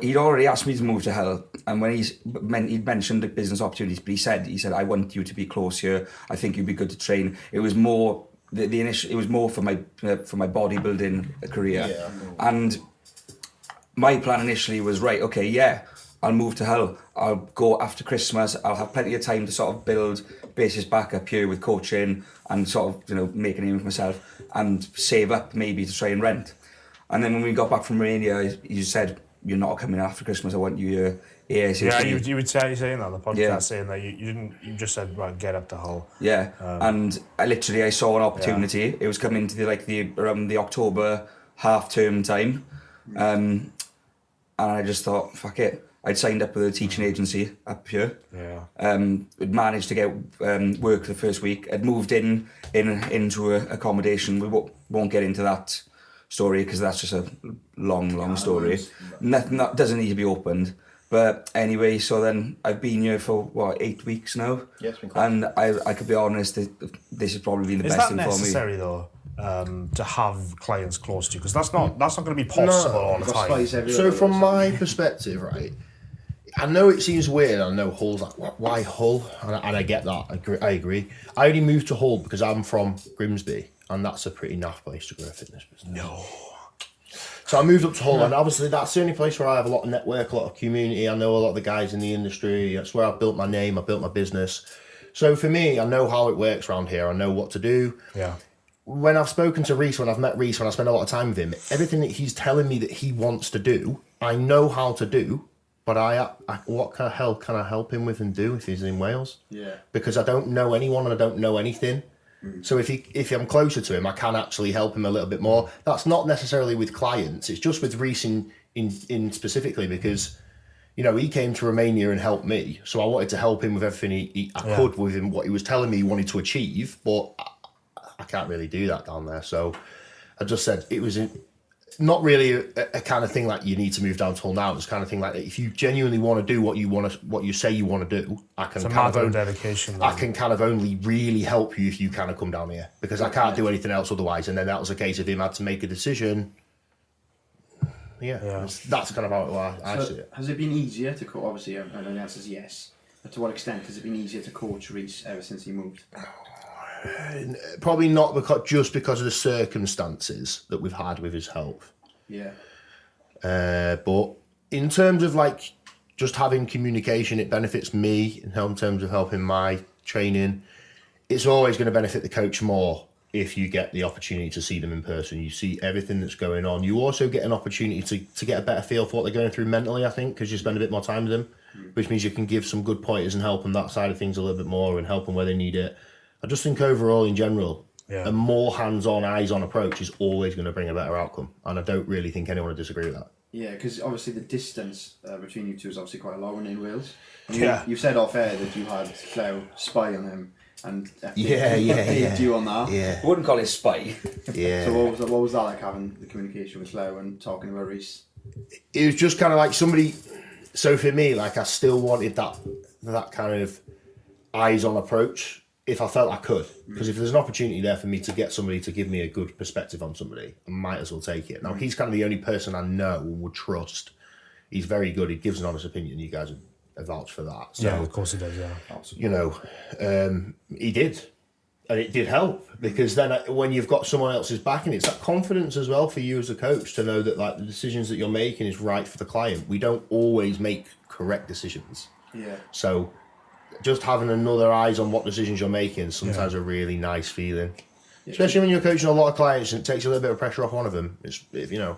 He'd already asked me to move to Hull, and when he'd mentioned the business opportunities, but he said, I want you to be close here. I think you'd be good to train. It was more the initial. It was more for my bodybuilding career, and my plan initially was right. Okay, yeah, I'll move to Hull. I'll go after Christmas. I'll have plenty of time to sort of build bases back up here with coaching and sort of make a name for myself and save up maybe to try and rent. And then when we got back from Romania, he said, "You're not coming after Christmas. I want you here ASAP." Yeah, you would say saying that on the podcast, saying that you didn't. You just said, "Right, get up to Hull." Yeah, and I saw an opportunity. Yeah. It was coming to around the October half-term time, and I just thought, fuck it. I'd signed up with a teaching agency up here. Yeah. I'd managed to get work the first week. I'd moved into a accommodation. We won't get into that story because that's just a long story. Nothing that doesn't need to be opened. But anyway, so then I've been here for 8 weeks now. Yeah, it's been cool. And I could be honest, this has probably been the best thing for me. Is that necessary though, to have clients close to you? Because that's not going to be possible all the time. So from my perspective, right, I know it seems weird. I know Hull's like, why Hull? And I get that. I agree. I only moved to Hull because I'm from Grimsby, and that's a pretty naff place to grow a fitness business. No. So I moved up to Hull, and obviously that's the only place where I have a lot of network, a lot of community. I know a lot of the guys in the industry. That's where I've built my name. I built my business. So for me, I know how it works around here. I know what to do. Yeah. When I've spoken to Rhys, when I've met Rhys, when I spend a lot of time with him, everything that he's telling me that he wants to do, I know how to do. But what kind of hell can I help him with and do if he's in Wales? Yeah. Because I don't know anyone and I don't know anything. So if I'm closer to him, I can actually help him a little bit more. That's not necessarily with clients. It's just with Rhys in specifically because, he came to Romania and helped me. So I wanted to help him with everything I could with him, what he was telling me he wanted to achieve. But I can't really do that down there. So I just said it was not really a kind of thing like you need to move down to Hull now. It's kind of thing like if you genuinely want to do what you say you want to do, I can dedication. I can kind of only really help you if you kind of come down here because I can't do anything else otherwise. And then that was a case of him had to make a decision. Yeah. That's kind of how I see it. Has it been easier to coach? Obviously, I know the answer is yes. But to what extent has it been easier to coach Rhys ever since he moved? Probably not because of the circumstances that we've had with his health. Yeah. But in terms of just having communication, it benefits me in terms of helping my training. It's always going to benefit the coach more if you get the opportunity to see them in person. You see everything that's going on. You also get an opportunity to get a better feel for what they're going through mentally, I think, because you spend a bit more time with them, which means you can give some good pointers and help them that side of things a little bit more and help them where they need it. I just think overall, in general, a more hands-on, eyes-on approach is always going to bring a better outcome. And I don't really think anyone would disagree with that. Yeah, because obviously the distance between you two is obviously quite long in Wales. You said off air that you had Flew spy on him and updated you on that. Yeah. I wouldn't call it spy. Yeah. So what was that like, having the communication with Flew and talking about Rhys? It was just kind of like somebody. So for me, I still wanted that kind of eyes-on approach. If I felt I could, because if there's an opportunity there for me to get somebody to give me a good perspective on somebody, I might as well take it. Now, he's kind of the only person I know and would trust. He's very good. He gives an honest opinion. You guys have vouched for that. So, yeah, of course he does, yeah. Absolutely. He did. And it did help because then when you've got someone else's backing, it's that confidence as well for you as a coach to know that the decisions that you're making is right for the client. We don't always make correct decisions. Yeah. So just having another eyes on what decisions you're making sometimes a really nice feeling. Especially when you're coaching a lot of clients and it takes a little bit of pressure off one of them. It's good. Yeah.